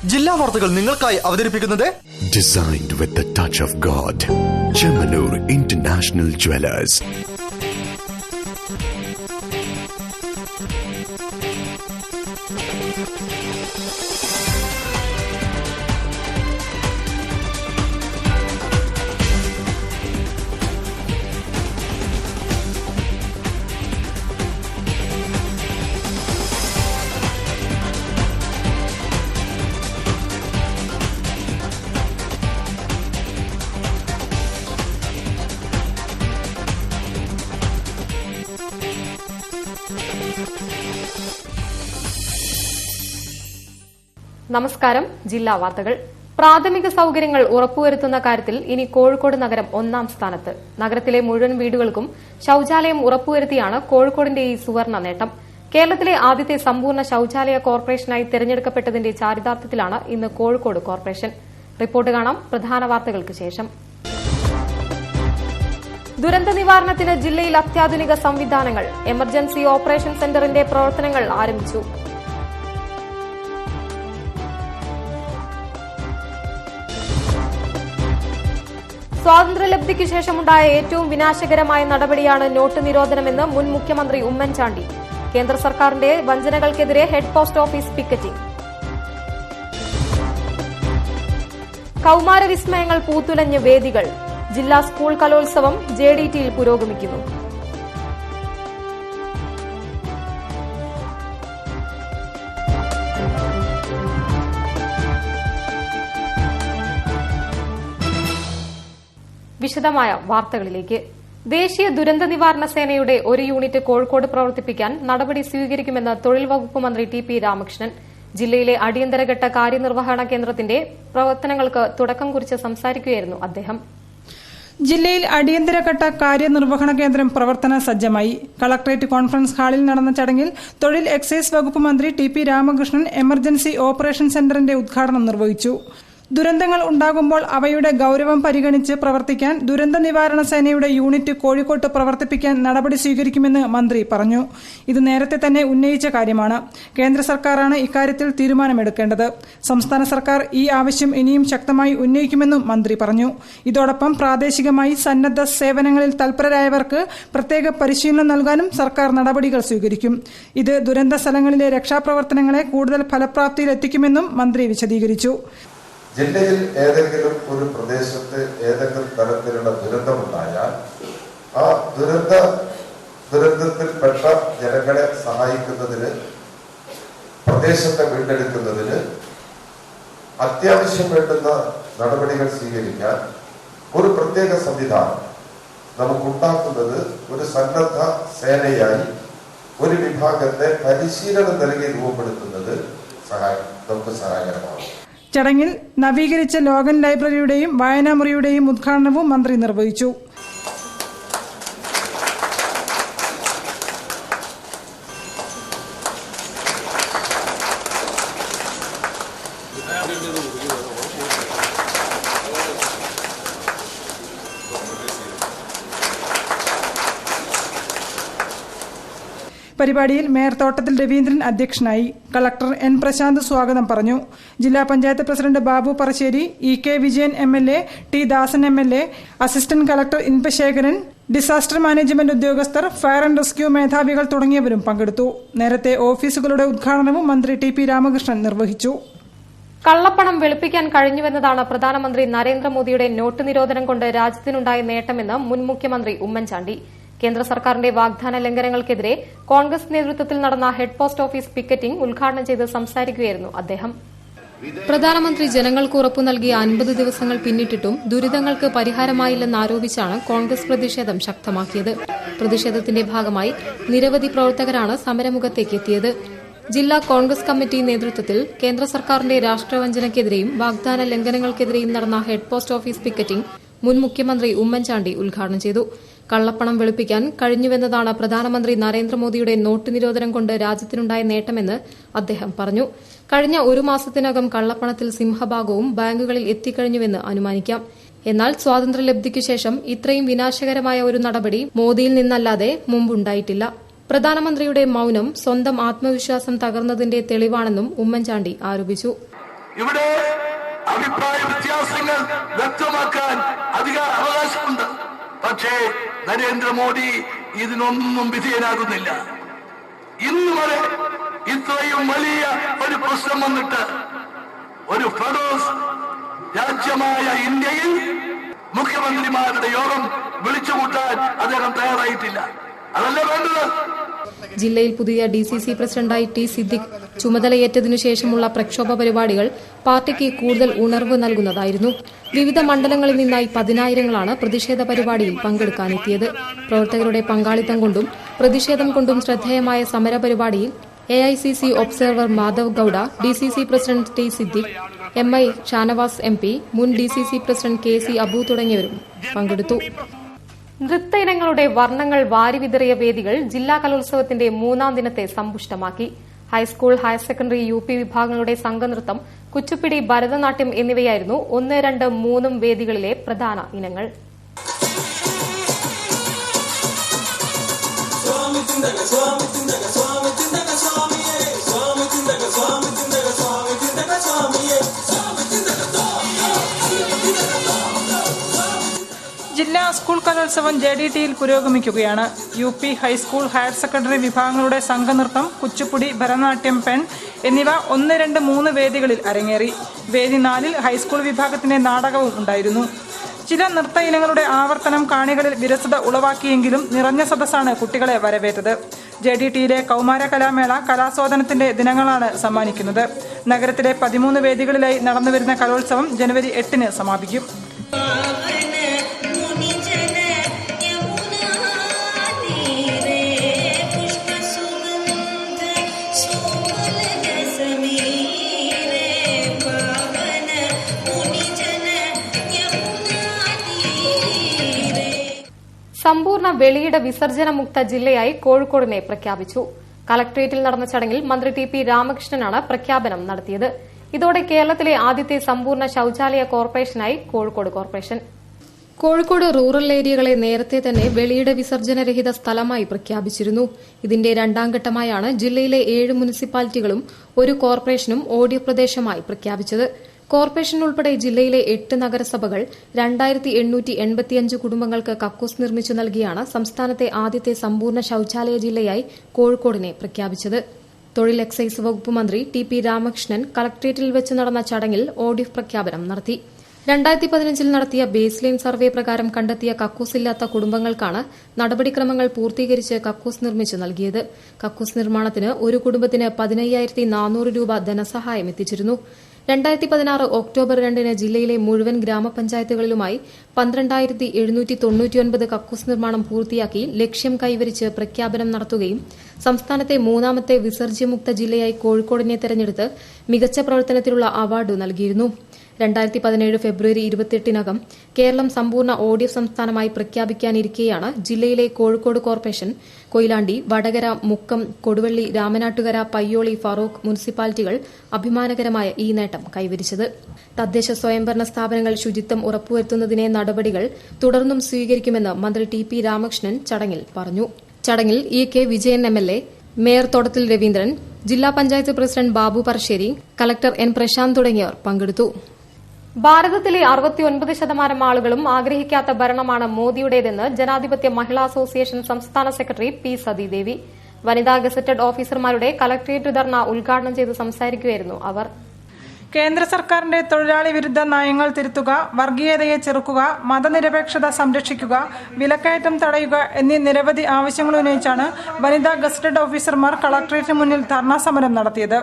ജില്ലാ വാർത്തകൾ നിങ്ങൾക്കായി അവതരിപ്പിക്കുന്നത് Designed with the touch of God. Chemanur International Jewelers. നമസ്കാരം. ജില്ലാ വാർത്തകൾ. പ്രാഥമിക സൌകര്യങ്ങൾ ഉറപ്പുവരുത്തുന്ന കാര്യത്തിൽ ഇനി കോഴിക്കോട് നഗരം ഒന്നാം സ്ഥാനത്ത്. നഗരത്തിലെ മുഴുവൻ വീടുകൾക്കും ശൌചാലയം ഉറപ്പുവരുത്തിയാണ് കോഴിക്കോടിന്റെ ഈ സുവർണ നേട്ടം. കേരളത്തിലെ ആദ്യത്തെ സമ്പൂർണ്ണ ശൌചാലയ കോർപ്പറേഷനായി തെരഞ്ഞെടുക്കപ്പെട്ടതിന്റെ ചാരിതാർത്ഥ്യത്തിലാണ് ഇന്ന് കോഴിക്കോട് കോർപ്പറേഷൻ. റിപ്പോർട്ട് കാണാം പ്രധാന വാർത്തകൾക്ക് ശേഷം. ദുരന്ത നിവാരണത്തിന് ജില്ലയിൽ അത്യാധുനിക സംവിധാനങ്ങൾ. എമർജൻസി ഓപ്പറേഷൻ സെന്ററിന്റെ പ്രവർത്തനങ്ങൾ ആരംഭിച്ചു. സ്വാതന്ത്ര്യലബ്ധിക്ക് ശേഷമുണ്ടായ ഏറ്റവും വിനാശകരമായ നടപടിയാണ് നോട്ട് നിരോധനമെന്ന് മുൻ മുഖ്യമന്ത്രി ഉമ്മൻചാണ്ടി. കേന്ദ്ര സർക്കാരിന്റെ വഞ്ചനകൾക്കെതിരെ ഹെഡ് പോസ്റ്റ് ഓഫീസ് പിക്കറ്റിംഗ്. കൌമാരവിസ്മയങ്ങൾ പൂത്തുലഞ്ഞ് വേദികൾ. ജില്ലാ സ്കൂൾ കലോത്സവം JDTയിൽ പുരോഗമിക്കുന്നു. വിശദമായ വാർത്തകളിലേക്ക്. ദേശീയ ദുരന്ത നിവാരണ സേനയുടെ ഒരു യൂണിറ്റ് കോഴിക്കോട് പ്രവർത്തിപ്പിക്കാൻ നടപടി സ്വീകരിക്കുമെന്ന് തൊഴിൽ വകുപ്പ് മന്ത്രി TP രാമകൃഷ്ണൻ. ജില്ലയിലെ അടിയന്തരഘട്ട കാര്യനിർവഹണ കേന്ദ്രത്തിന്റെ പ്രവർത്തനങ്ങൾക്ക് തുടക്കം കുറിച്ച് സംസാരിക്കുകയായിരുന്നു അദ്ദേഹം. ജില്ലയിൽ അടിയന്തരഘട്ട കാര്യനിർവഹണ കേന്ദ്രം പ്രവർത്തന സജ്ജമായി. കളക്ടറേറ്റ് കോൺഫറൻസ് ഹാളിൽ നടന്ന ചടങ്ങിൽ തൊഴിൽ എക്സൈസ് വകുപ്പ് മന്ത്രി TP രാമകൃഷ്ണൻ എമർജൻസി ഓപ്പറേഷൻ സെന്ററിന്റെ ഉദ്ഘാടനം നിർവഹിച്ചു. ദുരന്തങ്ങൾ ഉണ്ടാകുമ്പോൾ അവയുടെ ഗൌരവം പരിഗണിച്ച് പ്രവർത്തിക്കാൻ ദുരന്ത നിവാരണ സേനയുടെ യൂണിറ്റ് കോഴിക്കോട്ട് പ്രവർത്തിപ്പിക്കാൻ നടപടി സ്വീകരിക്കുമെന്ന് മന്ത്രി പറഞ്ഞു. ഇത് നേരത്തെ തന്നെ ഉന്നയിച്ച കാര്യമാണ്. കേന്ദ്ര സർക്കാരാണ് ഇക്കാര്യത്തിൽ തീരുമാനമെടുക്കേണ്ടത്. സംസ്ഥാന സർക്കാർ ഈ ആവശ്യം ഇനിയും ശക്തമായി ഉന്നയിക്കുമെന്നും മന്ത്രി പറഞ്ഞു. ഇതോടൊപ്പം പ്രാദേശികമായി സന്നദ്ധ സേവനങ്ങളിൽ തൽപരരായവർക്ക് പ്രത്യേക പരിശീലനം നൽകാനും സർക്കാർ നടപടികൾ സ്വീകരിക്കും. ഇത് ദുരന്ത സ്ഥലങ്ങളിലെ രക്ഷാപ്രവർത്തനങ്ങളെ കൂടുതൽ ഫലപ്രാപ്തിയിലെത്തിക്കുമെന്നും മന്ത്രി വിശദീകരിച്ചു. ജില്ലയിൽ ഏതെങ്കിലും ഒരു പ്രദേശത്ത് ഏതെങ്കിലും തരത്തിലുള്ള ദുരന്തമുണ്ടായാൽ ആ ദുരന്തത്തിൽപ്പെട്ട ജനങ്ങളെ സഹായിക്കുന്നതിന്, പ്രദേശത്തെ വീണ്ടെടുക്കുന്നതിന് അത്യാവശ്യം വേണ്ടുന്ന നടപടികൾ സ്വീകരിക്കാൻ ഒരു പ്രത്യേക സംവിധാനം നമുക്കുണ്ടാക്കുന്നത് ഒരു സന്നദ്ധ സേനയായി ഒരു വിഭാഗത്തെ പരിശീലനം നൽകി രൂപപ്പെടുത്തുന്നത് നമുക്ക് സഹായകരമാണ്. ചടങ്ങിൽ നവീകരിച്ച ലോഗൻ ലൈബ്രറിയുടെയും വായനാമുറിയുടെയും ഉദ്ഘാടനവും മന്ത്രി നിർവഹിച്ചു. പരിപാടിയിൽ മേയർ തോട്ടത്തിൽ രവീന്ദ്രൻ അധ്യക്ഷനായി. കളക്ടർ N പ്രശാന്ത് സ്വാഗതം പറഞ്ഞു. ജില്ലാ panchayat president Babu Parassery, EK Vijayan MLA, T Dasan MLA, assistant collector Inbasekaran, disaster management ഉദ്യോഗസ്ഥർ, ഫയർ ആൻഡ് റെസ്ക്യൂ മേധാവികൾ തുടങ്ങിയവരും പങ്കെടുത്തു. നേരത്തെ ഓഫീസുകളുടെ ഉദ്ഘാടനവും മന്ത്രി TP രാമകൃഷ്ണൻ നിർവഹിച്ചു. കള്ളപ്പണം വെളുപ്പിക്കാൻ കഴിഞ്ഞുവെന്നതാണ് പ്രധാനമന്ത്രി നരേന്ദ്രമോദിയുടെ നോട്ട് നിരോധനം കൊണ്ട് രാജ്യത്തിനുണ്ടായ നേട്ടമെന്ന് മുൻ മുഖ്യമന്ത്രി ഉമ്മൻചാണ്ടി. കേന്ദ്ര സർക്കാരിന്റെ വാഗ്ദാന ലംഘനങ്ങൾക്കെതിരെ കോൺഗ്രസ് നേതൃത്വത്തിൽ നടന്ന ഹെഡ് പോസ്റ്റ് ഓഫീസ് പിക്കറ്റിംഗ് ഉദ്ഘാടനം ചെയ്ത് സംസാരിക്കുകയായിരുന്നു അദ്ദേഹം. പ്രധാനമന്ത്രി ജനങ്ങൾക്ക് ഉറപ്പു നൽകിയ 50 ദിവസങ്ങൾ പിന്നിട്ടിട്ടും ദുരിതങ്ങൾക്ക് പരിഹാരമായില്ലെന്നാരോപിച്ചാണ് കോൺഗ്രസ് പ്രതിഷേധം ശക്തമാക്കിയത്. പ്രതിഷേധത്തിന്റെ ഭാഗമായി നിരവധി പ്രവർത്തകരാണ് സമരമുഖത്തേക്ക് എത്തിയത്. ജില്ലാ കോൺഗ്രസ് കമ്മിറ്റി നേതൃത്വത്തിൽ കേന്ദ്ര സർക്കാരിന്റെ രാഷ്ട്രവഞ്ചനയ്ക്കെതിരെയും വാഗ്ദാന ലംഘനങ്ങൾക്കെതിരെയും നടന്ന ഹെഡ് പോസ്റ്റ് ഓഫീസ് പിക്കറ്റിംഗ് മുൻ മുഖ്യമന്ത്രി ഉമ്മൻചാണ്ടി ഉദ്ഘാടനം ചെയ്തു. കള്ളപ്പണം വെളുപ്പിക്കാൻ കഴിഞ്ഞുവെന്നതാണ് പ്രധാനമന്ത്രി നരേന്ദ്രമോദിയുടെ നോട്ട് നിരോധനം കൊണ്ട് രാജ്യത്തിനുണ്ടായ നേട്ടമെന്ന് അദ്ദേഹം പറഞ്ഞു. കഴിഞ്ഞ ഒരു മാസത്തിനകം കള്ളപ്പണത്തിൽ സിംഹഭാഗവും ബാങ്കുകളിൽ എത്തിക്കഴിഞ്ഞുവെന്ന് അനുമാനിക്കാം. എന്നാൽ സ്വാതന്ത്ര്യലബ്ധിക്കു ശേഷം ഇത്രയും വിനാശകരമായ ഒരു നടപടി മോദിയിൽ നിന്നല്ലാതെ മുമ്പുണ്ടായിട്ടില്ല. പ്രധാനമന്ത്രിയുടെ മൌനം സ്വന്തം ആത്മവിശ്വാസം തകർന്നതിന്റെ തെളിവാണെന്നും ഉമ്മൻചാണ്ടി ആരോപിച്ചു. ഇവിടെ അഭിപ്രായ വ്യത്യാസങ്ങൾ വ്യക്തമാക്കാൻ അവകാശമുണ്ട്. പക്ഷേ നരേന്ദ്രമോദി ഇതിനൊന്നും വിധേയനാകുന്നില്ല. ഇന്ന് വരെ ഇത്രയും വലിയ ഒരു പ്രശ്നം വന്നിട്ട് ഒരു ഫെഡറൽ രാജ്യമായ ഇന്ത്യയിൽ മുഖ്യമന്ത്രിമാരുടെ യോഗം വിളിച്ചുകൂട്ടാൻ അദ്ദേഹം തയ്യാറായിട്ടില്ല. അതല്ല വേണ്ടത്. ജില്ലയിൽ പുതിയ ഡിസിസി പ്രസിഡന്റായി ടി സിദ്ദിഖ് ചുമതലയേറ്റതിനു ശേഷമുള്ള പ്രക്ഷോഭ പരിപാടികൾ പാർട്ടിക്ക് കൂടുതൽ ഉണർവ് നൽകുന്നതായിരുന്നു. വിവിധ മണ്ഡലങ്ങളിൽ നിന്നായി പതിനായിരങ്ങളാണ് പ്രതിഷേധ പരിപാടിയിൽ പങ്കെടുക്കാനെത്തിയത്. പ്രവർത്തകരുടെ പങ്കാളിത്തം കൊണ്ടും പ്രതിഷേധം കൊണ്ടും ശ്രദ്ധേയമായ സമരപരിപാടിയിൽ AICC observer Madhav Gowda, DCC president T Siddique, MI Shanavas MP, മുൻ ഡിസിസി പ്രസിഡന്റ് KC അബു തുടങ്ങിയവരും പങ്കെടുത്തു. നൃത്ത ഇനങ്ങളുടെ വർണ്ണങ്ങൾ വാരിവിതറിയ വേദികൾ ജില്ലാ കലോത്സവത്തിന്റെ 3ാം ദിനത്തെ സമ്പുഷ്ടമാക്കി. ഹൈസ്കൂൾ, ഹയർ സെക്കൻഡറി, UP വിഭാഗങ്ങളുടെ സംഘനൃത്തം, കുച്ചുപ്പിടി, ഭരതനാട്യം എന്നിവയായിരുന്നു 1, 2, 3 വേദികളിലെ പ്രധാന ഇനങ്ങൾ. ജില്ലാ സ്കൂൾ കലോത്സവം JDTയിൽ പുരോഗമിക്കുകയാണ്. UP ഹൈസ്കൂൾ, ഹയർ സെക്കൻഡറി വിഭാഗങ്ങളുടെ സംഘനൃത്തം, കുച്ചുപ്പുടി, ഭരതനാട്യം, പെൺ എന്നിവ 1, 2, 3 വേദികളിൽ അരങ്ങേറി. വേദി 4-ൽ ഹൈസ്കൂൾ വിഭാഗത്തിന്റെ നാടകവും ഉണ്ടായിരുന്നു. ചില നൃത്ത ഇനങ്ങളുടെ ആവർത്തനം കാണികളിൽ വിരസത ഉളവാക്കിയെങ്കിലും നിറഞ്ഞ സദസ്സാണ് കുട്ടികളെ വരവേറ്റത്. JDTയിലെ കൌമാര കലാമേള കലാസ്വാദനത്തിന്റെ ദിനങ്ങളാണ് സമ്മാനിക്കുന്നത്. നഗരത്തിലെ 13 വേദികളിലായി നടന്നുവരുന്ന കലോത്സവം ജനുവരി 8-ന് സമാപിക്കും. സമ്പൂർണ്ണ വെളിയിട വിസർജനമുക്ത ജില്ലയായി കോഴിക്കോടിനെ പ്രഖ്യാപിച്ചു. കളക്ടറേറ്റിൽ നടന്ന ചടങ്ങിൽ മന്ത്രി TP രാമകൃഷ്ണനാണ് പ്രഖ്യാപനം നടത്തിയത്. ഇതോടെ കേരളത്തിലെ ആദ്യത്തെ സമ്പൂർണ്ണ ശൌചാലയ കോർപ്പറേഷനായി കോഴിക്കോട് കോർപ്പറേഷൻ. കോഴിക്കോട് റൂറൽ ഏരിയകളെ നേരത്തെ തന്നെ വെളിയിട വിസർജനരഹിത സ്ഥലമായി പ്രഖ്യാപിച്ചിരുന്നു. ഇതിന്റെ 2ാം ഘട്ടമായാണ് ജില്ലയിലെ 7 മുനിസിപ്പാലിറ്റികളും 1 കോർപ്പറേഷനും ഓഡിയോ പ്രദേശമായി പ്രഖ്യാപിച്ചത്. കോർപ്പറേഷൻ ഉൾപ്പെടെ ജില്ലയിലെ 8 നഗരസഭകൾ 2885 കുടുംബങ്ങൾക്ക് കക്കൂസ് നിർമ്മിച്ചു നൽകിയാണ് സംസ്ഥാനത്തെ ആദ്യത്തെ സമ്പൂർണ്ണ ശൌചാലയ ജില്ലയായി കോഴിക്കോടിനെ പ്രഖ്യാപിച്ചത്. തൊഴിൽ എക്സൈസ് വകുപ്പ് മന്ത്രി TP രാമകൃഷ്ണൻ കളക്ടറേറ്റിൽ വെച്ച് നടന്ന ചടങ്ങിൽ ഓഡിയോ പ്രഖ്യാപനം നടത്തി. 2015-ൽ നടത്തിയ ബേസ് ലൈൻ സർവേ പ്രകാരം കണ്ടെത്തിയ കക്കൂസില്ലാത്ത കുടുംബങ്ങൾക്കാണ് നടപടിക്രമങ്ങൾ പൂർത്തീകരിച്ച് കക്കൂസ് നിർമ്മിച്ചു നൽകിയത്. കക്കൂസ് നിർമ്മാണത്തിന് ഒരു കുടുംബത്തിന് 15,400 രൂപ ധനസഹായം എത്തിച്ചിരുന്നു. 2016 ഒക്ടോബർ 2-ന് ജില്ലയിലെ മുഴുവൻ ഗ്രാമപഞ്ചായത്തുകളിലുമായി 12,799 കക്കൂസ് നിർമ്മാണം പൂർത്തിയാക്കി ലക്ഷ്യം കൈവരിച്ച് പ്രഖ്യാപനം നടത്തുകയും സംസ്ഥാനത്തെ 3ാമത്തെ വിസർജ്യമുക്ത ജില്ലയായി കോഴിക്കോടിനെ തെരഞ്ഞെടുത്ത് മികച്ച പ്രവർത്തനത്തിനുള്ള അവാർഡ് നൽകിയിരുന്നു. 2017 ഫെബ്രുവരി 28-നകം കേരളം സമ്പൂർണ്ണ ODF സംസ്ഥാനമായി പ്രഖ്യാപിക്കാനിരിക്കെയാണ് ജില്ലയിലെ കോഴിക്കോട് കോർപ്പറേഷൻ, കൊയിലാണ്ടി, വടകര, മുക്കം, കൊടുവള്ളി, രാമനാട്ടുകര, പയ്യോളി, ഫറൂഖ് മുനിസിപ്പാലിറ്റികൾ അഭിമാനകരമായ ഈ നേട്ടം കൈവരിച്ചത്. തദ്ദേശ സ്വയംഭരണ സ്ഥാപനങ്ങൾ ശുചിത്വം ഉറപ്പുവരുത്തുന്നതിനെ നടപടികൾ തുടർന്നും സ്വീകരിക്കുമെന്ന് മന്ത്രി TP രാമകൃഷ്ണൻ ചടങ്ങിൽ പറഞ്ഞു. ചടങ്ങിൽ EK Vijayan MLA, mayor Thottathil Raveendran, ജില്ലാ panchayat president Babu Parassery, collector N Prasanth തുടങ്ങിയവർ പങ്കെടുത്തു. ഭാരതത്തിലെ 69% ആളുകളും ആഗ്രഹിക്കാത്ത ഭരണമാണ് മോദിയുടേതെന്ന് ജനാധിപത്യ മഹിളാ അസോസിയേഷൻ സംസ്ഥാന സെക്രട്ടറി P സതീദേവി. വനിതാ ഗസറ്റഡ് ഓഫീസർമാരുടെ കളക്ടറേറ്റ് ധർണ ഉദ്ഘാടനം ചെയ്ത് സംസാരിക്കുകയായിരുന്നു അവർ. കേന്ദ്ര സർക്കാരിന്റെ തൊഴിലാളി വിരുദ്ധ നയങ്ങൾ തിരുത്തുക, വർഗീയതയെ ചെറുക്കുക, മതനിരപേക്ഷത സംരക്ഷിക്കുക, വിലക്കയറ്റം തടയുക എന്നീ നിരവധി ആവശ്യങ്ങൾ ഉന്നയിച്ചാണ് വനിതാ ഗസറ്റഡ് ഓഫീസർമാർ കളക്ടറേറ്റിന് മുന്നിൽ ധർണാ സമരം നടത്തിയത്.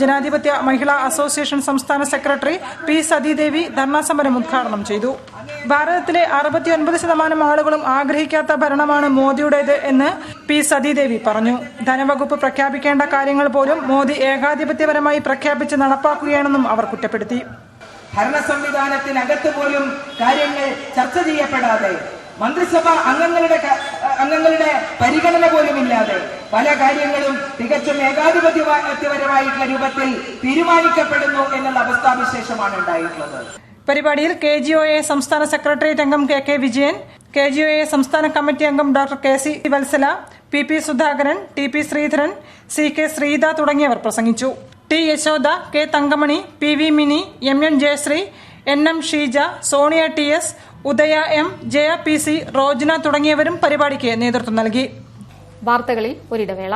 ജനാധിപത്യ മഹിളാ അസോസിയേഷൻ സംസ്ഥാന സെക്രട്ടറി P സതീദേവി ധർണാ സമരം ഉദ്ഘാടനം ചെയ്തു. ഭാരതത്തിലെ 69% ആളുകളും ആഗ്രഹിക്കാത്ത ഭരണമാണ് മോദിയുടേത് എന്ന് P സതീദേവി പറഞ്ഞു. ധനവകുപ്പ് പ്രഖ്യാപിക്കേണ്ട കാര്യങ്ങൾ പോലും മോദി ഏകാധിപത്യപരമായി പ്രഖ്യാപിച്ച് നടപ്പാക്കുകയാണെന്നും അവർ കുറ്റപ്പെടുത്തി. ഭരണ സംവിധാനത്തിനകത്ത് പോലും കാര്യങ്ങൾ ചർച്ച ചെയ്യപ്പെടാതെ, മന്ത്രിസഭ അംഗങ്ങളുടെ പരിഗണന പോലുമില്ലാതെ പല കാര്യങ്ങളും തികച്ചും ഏകാധിപത്യപരമായിട്ടുള്ള രൂപത്തിൽ തീരുമാനിക്കപ്പെടുന്നു എന്നുള്ള അവസ്ഥാവിശേഷമാണ് ഉണ്ടായിട്ടുള്ളത്. പരിപാടിയിൽ KGOA സംസ്ഥാന സെക്രട്ടേറിയറ്റ് അംഗം KK വിജയൻ, KGOA സംസ്ഥാന കമ്മിറ്റി അംഗം doctor KC Vatsala, PP Sudhakaran, TP Sreedharan, CK Sreetha തുടങ്ങിയവർ പ്രസംഗിച്ചു. T Yashoda, K Thankamani, P V Mini, M N Jayasree, N M Sheeja, Sonia T S, Udaya M, Jaya P C, Rojana തുടങ്ങിയവരും പരിപാടിക്ക് നേതൃത്വം നൽകി. വാർത്തകളിൽ ഒരിടവേള.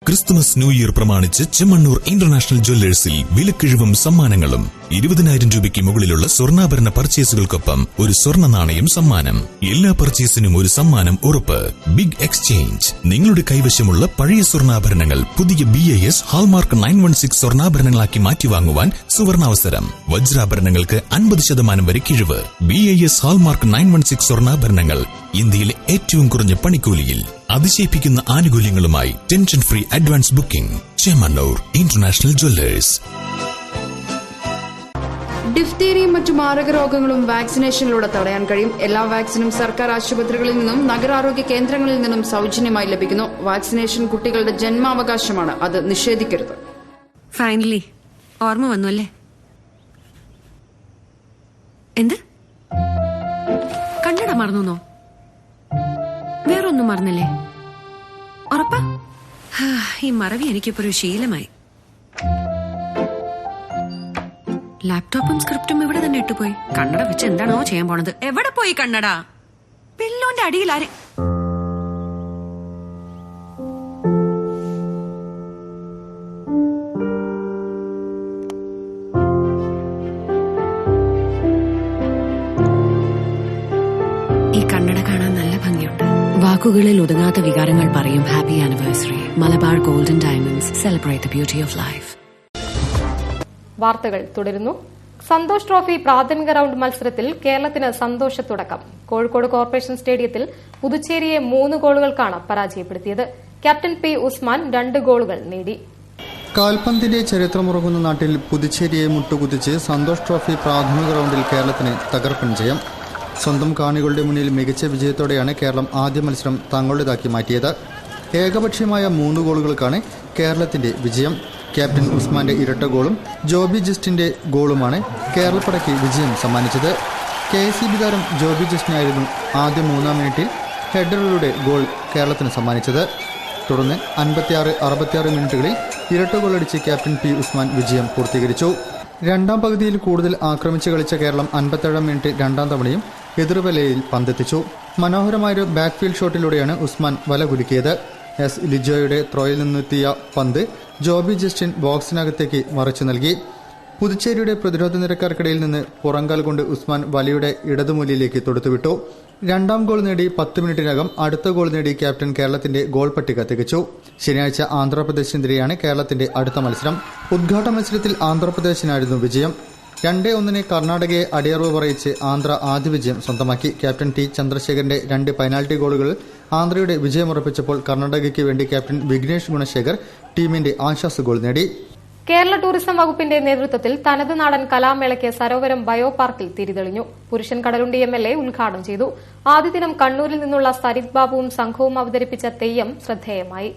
ക്രിസ്തുമസ് ന്യൂ ഇയർ പ്രമാണിച്ച് ചെമ്മണ്ണൂർ ഇന്റർനാഷണൽ ജ്വല്ലേഴ്സിൽ വിലക്കിഴിവും സമ്മാനങ്ങളും. 20,000 രൂപയ്ക്ക് മുകളിലുള്ള സ്വർണ്ണാഭരണ പർച്ചേസുകൾക്കൊപ്പം ഒരു സ്വർണ്ണ നാണയം സമ്മാനം. എല്ലാ പർച്ചേസിനും ഒരു സമ്മാനം ഉറപ്പ്. Big exchange. നിങ്ങളുടെ കൈവശമുള്ള പഴയ സ്വർണ്ണാഭരണങ്ങൾ പുതിയ BIS ഹാൾമാർക്ക് 916 സ്വർണ്ണാഭരണങ്ങളാക്കി മാറ്റിവാങ്ങുവാൻ സുവർണാവസരം. വജ്രാഭരണങ്ങൾക്ക് 50% വരെ കിഴിവ്. BIS ഹാൾമാർക്ക് 916 സ്വർണ്ണാഭരണങ്ങൾ ഇന്ത്യയിലെ ഏറ്റവും കുറഞ്ഞ പണിക്കൂലിയിൽ അതിശയിപ്പിക്കുന്ന ആനുകൂല്യങ്ങളുമായി tension free advance booking. Chemmanur international jewellers. ഡിഫ്തീരിയയും മറ്റു മാരക രോഗങ്ങളും വാക്സിനേഷനിലൂടെ തടയാൻ കഴിയും. എല്ലാ വാക്സിനും സർക്കാർ ആശുപത്രികളിൽ നിന്നും നഗരാരോഗ്യ കേന്ദ്രങ്ങളിൽ നിന്നും സൗജന്യമായി ലഭിക്കുന്നു. വാക്സിനേഷൻ കുട്ടികളുടെ ജന്മാവകാശമാണ്, അത് നിഷേധിക്കരുത്. ഫൈനലി ഓർമ്മ വന്നു അല്ലേ? എന്ത് കണ്ണട മറന്നോ? വേറൊന്നും മറന്നില്ലേ? ഉറപ്പാ? ഈ മറവി എനിക്കിപ്പോ ഒരു ശീലമായി. ലാപ്ടോപ്പും സ്ക്രിപ്റ്റും ഇവിടെ തന്നെ ഇട്ടുപോയി. കണ്ണട വെച്ച് എന്താണോ ചെയ്യാൻ പോണത്? എവിടെ പോയി കണ്ണട? പില്ലോന്റെ അടിയിൽ ആരെ? ഈ കണ്ണട കാണാൻ നല്ല ഭംഗിയുണ്ട്. വാക്കുകളിൽ ഒതുങ്ങാത്ത വികാരങ്ങൾ പറയും. Happy anniversary. Malabar golden diamonds. Celebrate the beauty of life. വാർത്തകൾ തുടരുന്നു. സന്തോഷ് ട്രോഫി പ്രാഥമിക റൌണ്ട് മത്സരത്തിൽ കേരളത്തിന് സന്തോഷ തുടക്കം. കോഴിക്കോട് കോർപ്പറേഷൻ സ്റ്റേഡിയത്തിൽ പുതുച്ചേരിയെ 3 ഗോളുകൾക്കാണ് പരാജയപ്പെടുത്തിയത്. ക്യാപ്റ്റൻ പി ഉസ്മാൻ 2 ഗോളുകൾ നേടി. കാൽപന്തിന്റെ ചരിത്രമുറങ്ങുന്ന നാട്ടിൽ പുതുച്ചേരിയെ മുട്ടുകുതിച്ച് സന്തോഷ് ട്രോഫി പ്രാഥമിക റൌണ്ടിൽ കേരളത്തിന് തകർപ്പൻ ജയം. സ്വന്തം കാണികളുടെ മുന്നിൽ മികച്ച വിജയത്തോടെയാണ് കേരളം ആദ്യ മത്സരം തങ്ങളുടേതാക്കി മാറ്റിയത്. ഏകപക്ഷീയമായ 3 ഗോളുകൾക്കാണ് കേരളത്തിന്റെ വിജയം. ക്യാപ്റ്റൻ ഉസ്മാന്റെ ഇരട്ട ഗോളും ജോബി ജസ്റ്റിന്റെ ഗോളുമാണ് കേരളപ്പടയ്ക്ക് വിജയം സമ്മാനിച്ചത്. KSEB താരം ജോബി ജസ്റ്റിനായിരുന്നു ആദ്യ 3-ാം മിനിറ്റിൽ ഹെഡറിലൂടെ ഗോൾ കേരളത്തിന് സമ്മാനിച്ചത്. തുടർന്ന് 56-66 മിനിറ്റുകളിൽ ഇരട്ട ഗോളടിച്ച് ക്യാപ്റ്റൻ പി ഉസ്മാൻ വിജയം പൂർത്തീകരിച്ചു. രണ്ടാം പകുതിയിൽ കൂടുതൽ ആക്രമിച്ച് കളിച്ച കേരളം 57-ാം മിനിറ്റ് 2ാം തവണയും എതിർവലയിൽ പന്തെത്തിച്ചു. മനോഹരമായൊരു ബാക്ക്ഫീൽഡ് ഷോട്ടിലൂടെയാണ് ഉസ്മാൻ വല കുലുക്കിയത്. എസ് ലിജോയുടെ ത്രോയിൽ നിന്നെത്തിയ പന്ത് ജോബി ജസ്റ്റിൻ ബോക്സിനകത്തേക്ക് മറിച്ചു നൽകി. പുതുച്ചേരിയുടെ പ്രതിരോധ നിരക്കാർക്കിടയിൽ നിന്ന് പുറങ്കാൽ കൊണ്ട് ഉസ്മാൻ വലയുടെ ഇടതുമൂലയിലേക്ക് തൊടുത്തുവിട്ടു. 2ാം ഗോൾ നേടി 10 മിനിറ്റിനകം അടുത്ത ഗോൾ നേടി ക്യാപ്റ്റൻ കേരളത്തിന്റെ ഗോൾ പട്ടിക തികച്ചു. ശനിയാഴ്ച ആന്ധ്രാപ്രദേശിനെതിരെയാണ് കേരളത്തിന്റെ അടുത്ത മത്സരം. ഉദ്ഘാടന മത്സരത്തിൽ ആന്ധ്രാപ്രദേശിനായിരുന്നു വിജയം. 2-1 കർണാടകയെ അടിയറവ് പറയിച്ച് ആന്ധ്ര ആദ്യ വിജയം സ്വന്തമാക്കി. ക്യാപ്റ്റൻ ടി ചന്ദ്രശേഖരന്റെ 2 പെനാൽറ്റി ഗോളുകൾ ആന്ധ്രയുടെ വിജയമുറപ്പിച്ചപ്പോൾ കർണാടകയ്ക്ക് വേണ്ടി ക്യാപ്റ്റൻ വിഘ്നേഷ് ഗുണശേഖർ ടീമിന്റെ ആശ്വാസ ഗോൾ നേടി. കേരള ടൂറിസം വകുപ്പിന്റെ നേതൃത്വത്തിൽ തനത് നാടൻ കലാമേളയ്ക്ക് സരോവരം ബയോ പാർക്കിൽ തിരിതെളിഞ്ഞു. പുരുഷൻ കടലുണ്ടി MLA ഉദ്ഘാടനം ചെയ്തു. ആദ്യ ദിനം കണ്ണൂരിൽ നിന്നുള്ള സരിത് ബാബുവും സംഘവും അവതരിപ്പിച്ച തെയ്യം ശ്രദ്ധേയമായി.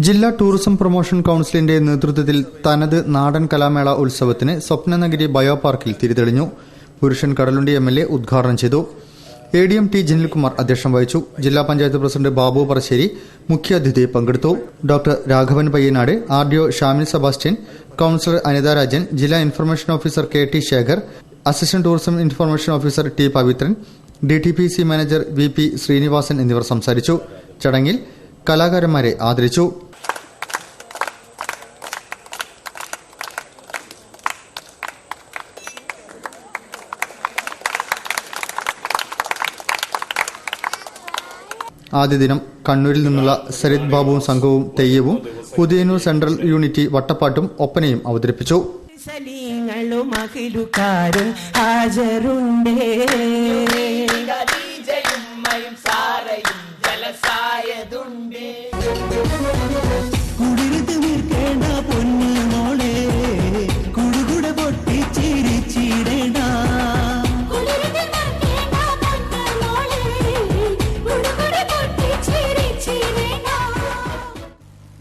ജില്ലാ ടൂറിസം പ്രൊമോഷൻ കൌൺസിലിന്റെ നേതൃത്വത്തിൽ തനത് നാടൻ കലാമേള ഉത്സവത്തിന് സ്വപ്നനഗരി ബയോ പാർക്കിൽ തിരിതെളിഞ്ഞു. പുരുഷൻ കടലുണ്ടി MLA ഉദ്ഘാടനം ചെയ്തു. ADM ടി ജിനിൽകുമാർ അധ്യക്ഷം വഹിച്ചു. ജില്ലാ പഞ്ചായത്ത് പ്രസിഡന്റ് ബാബു പറശ്ശേരി മുഖ്യാതിഥിയായി പങ്കെടുത്തു. Doctor Raghavan Payyanad, RDO Shamil Sebastian, councillor Anitha Rajan, ജില്ലാ information officer KT Sekhar, assistant tourism information officer T Pavithran, DTPC manager VP Srinivasan എന്നിവർ സംസാരിച്ചു. ചടങ്ങിൽ കലാകാരന്മാരെ ആദരിച്ചു. ആദ്യ ദിനം കണ്ണൂരിൽ നിന്നുള്ള സരിത് ബാബുവും സംഘവും തെയ്യവും പുതിയന്നൂർ സെൻട്രൽ യൂണിറ്റി വട്ടപ്പാട്ടും ഒപ്പനയും അവതരിപ്പിച്ചു.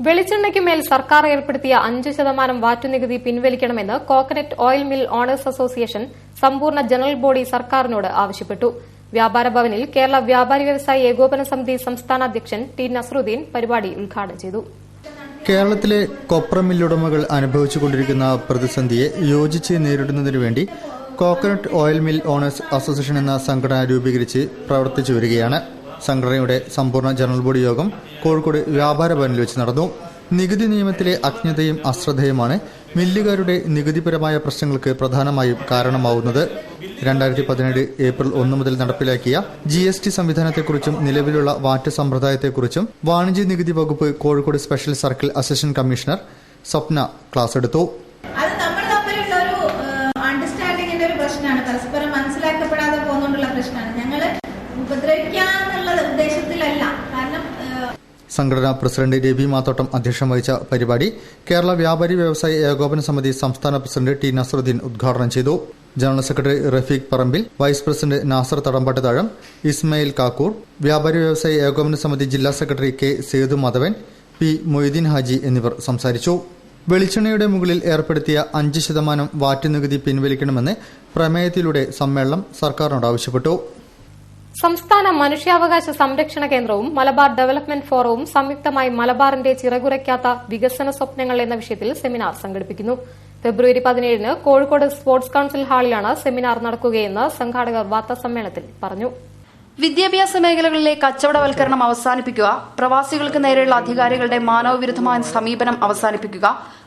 വെളിച്ചെണ്ണയ്ക്കുമേൽ സർക്കാർ ഏർപ്പെടുത്തിയ 5% വാറ്റുനികുതി പിൻവലിക്കണമെന്ന് coconut oil mill owners association സമ്പൂർണ്ണ ജനറൽ ബോഡി സർക്കാരിനോട് ആവശ്യപ്പെട്ടു. വ്യാപാര ഭവനിൽ കേരള വ്യാപാരി വ്യവസായി ഏകോപന സമിതി സംസ്ഥാന അധ്യക്ഷൻ ടി നസറുദ്ദീൻ പരിപാടി ഉദ്ഘാടനം ചെയ്തു. കേരളത്തിലെ കൊപ്ര മില്ലുടമകൾ അനുഭവിച്ചുകൊണ്ടിരിക്കുന്ന പ്രതിസന്ധിയെ യോജിച്ച് നേരിടുന്നതിനുവേണ്ടി coconut oil mill owners association എന്ന സംഘടന രൂപീകരിച്ച് പ്രവർത്തിച്ചു വരികയാണ്. സംഘടനയുടെ സമ്പൂർണ്ണ ജനറൽ ബോഡി യോഗം കോഴിക്കോട് വ്യാപാര ഭവനിൽ വെച്ച് നടന്നു. നികുതി നിയമത്തിലെ അജ്ഞതയും അശ്രദ്ധയുമാണ് മില്ലുകാരുടെ നികുതിപരമായ പ്രശ്നങ്ങൾക്ക് പ്രധാനമായും കാരണമാവുന്നത്. 2017 ഏപ്രിൽ 1 മുതൽ നടപ്പിലാക്കിയ GST സംവിധാനത്തെക്കുറിച്ചും നിലവിലുള്ള വാറ്റ് സമ്പ്രദായത്തെക്കുറിച്ചും വാണിജ്യ നികുതി വകുപ്പ് Kozhikode special circle assistant commissioner Swapna class എടുത്തു. പ്രശ്നമാണ്, പരസ്പരം മനസ്സിലാക്കപ്പെടാതെ പോകുന്നതുകൊണ്ടുള്ള പ്രശ്നമാണ്. ഞങ്ങൾ ഉപദ്രവിക്കാന്നുള്ള ഉദ്ദേശത്തിലല്ല. കാരണം സംഘടനാ പ്രസിഡന്റ് രവി മാത്തോട്ടം അധ്യക്ഷം വഹിച്ച പരിപാടി കേരള വ്യാപാരി വ്യവസായി ഏകോപന സമിതി സംസ്ഥാന പ്രസിഡന്റ് ടി നസറുദ്ദീൻ ഉദ്ഘാടനം ചെയ്തു. General secretary Rafeeq Parambil, vice president Nasar Thadambattuthazham, Ismail Kakkur, വ്യാപാരി വ്യവസായി ഏകോപന സമിതി ജില്ലാ secretary K Sethu Madhavan, P Moideen Haji എന്നിവർ സംസാരിച്ചു. വെളിച്ചെണ്ണയുടെ മുകളിൽ ഏർപ്പെടുത്തിയ 5% വാറ്റ് നികുതി പിൻവലിക്കണമെന്ന് പ്രമേയത്തിലൂടെ സമ്മേളനം സർക്കാരിനോട് ആവശ്യപ്പെട്ടു. സംസ്ഥാന മനുഷ്യാവകാശ സംരക്ഷണ കേന്ദ്രവും മലബാർ ഡെവലപ്മെന്റ് ഫോറവും സംയുക്തമായി മലബാറിന്റെ ചിറകുരയ്ക്കാത്ത വികസന സ്വപ്നങ്ങൾ എന്ന വിഷയത്തിൽ സെമിനാർ സംഘടിപ്പിക്കുന്നു. ഫെബ്രുവരി 17 കോഴിക്കോട് സ്പോർട്സ് കൌൺസിൽ ഹാളിലാണ് സെമിനാർ നടക്കുകയെന്ന് സംഘാടകർ വാർത്താസമ്മേളനത്തിൽ പറഞ്ഞു. വിദ്യാഭ്യാസ മേഖലകളിലെ കച്ചവടവൽക്കരണം അവസാനിപ്പിക്കുക, പ്രവാസികൾക്ക് നേരെയുള്ള അധികാരികളുടെ മാനവവിരുദ്ധമായ സമീപനം അവസാനിപ്പിക്കുക,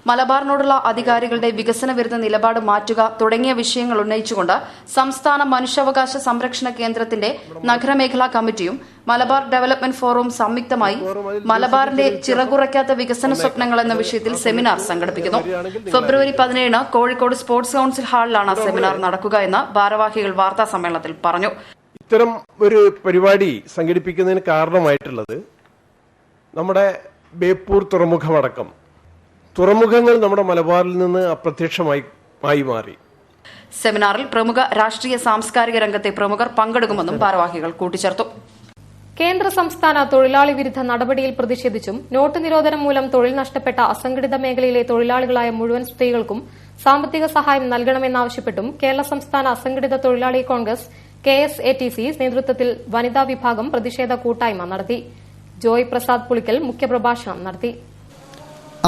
മലബാറിനോടുള്ള അധികാരികളുടെ വികസന വിരുദ്ധ നിലപാട് മാറ്റുക തുടങ്ങിയ വിഷയങ്ങൾ ഉന്നയിച്ചുകൊണ്ട് സംസ്ഥാന മനുഷ്യാവകാശ സംരക്ഷണ കേന്ദ്രത്തിന്റെ നഗരമേഖലാ കമ്മിറ്റിയും മലബാർ ഡെവലപ്മെന്റ് ഫോറവും സംയുക്തമായി മലബാറിന്റെ ചിറകുറയ്ക്കാത്ത വികസന സ്വപ്നങ്ങൾ എന്ന വിഷയത്തിൽ സെമിനാർ സംഘടിപ്പിക്കുന്നു. ഫെബ്രുവരി 17 കോഴിക്കോട് സ്പോർട്സ് കൌൺസിൽ ഹാളിലാണ് സെമിനാർ നടക്കുക എന്ന് ഭാരവാഹികൾ വാർത്താ സമ്മേളനത്തിൽ പറഞ്ഞു. ഇത്തരം ഒരു പരിപാടി സംഘടിപ്പിക്കുന്നതിന് കാരണമായിട്ടുള്ളത് നമ്മുടെ ബേപ്പൂർ തുറമുഖമടക്കം തുറമുഖങ്ങൾ നമ്മുടെ മലബാറിൽ നിന്ന് അപ്രത്യക്ഷമായി മാറി. സെമിനാറിൽ പ്രമുഖ രാഷ്ട്രീയ സാംസ്കാരിക രംഗത്തെ പ്രമുഖർ പങ്കെടുക്കുമെന്നും ഭാരവാഹികൾ കൂട്ടിച്ചേർത്തു. കേന്ദ്ര സംസ്ഥാന തൊഴിലാളി വിരുദ്ധ നടപടിയിൽ പ്രതിഷേധിച്ചും നോട്ട് നിരോധനം മൂലം തൊഴിൽ നഷ്ടപ്പെട്ട അസംഘടിത മേഖലയിലെ തൊഴിലാളികളായ മുഴുവൻ സ്ത്രീകൾക്കും സാമ്പത്തിക സഹായം നൽകണമെന്നാവശ്യപ്പെട്ടും കേരള സംസ്ഥാന അസംഘടിത തൊഴിലാളി കോൺഗ്രസ് KSATC നേതൃത്വത്തിൽ വനിതാ വിഭാഗം പ്രതിഷേധ കൂട്ടായ്മ നടത്തി. ജോയ് പ്രസാദ് പുളിക്കൽ മുഖ്യപ്രഭാഷണം നടത്തി.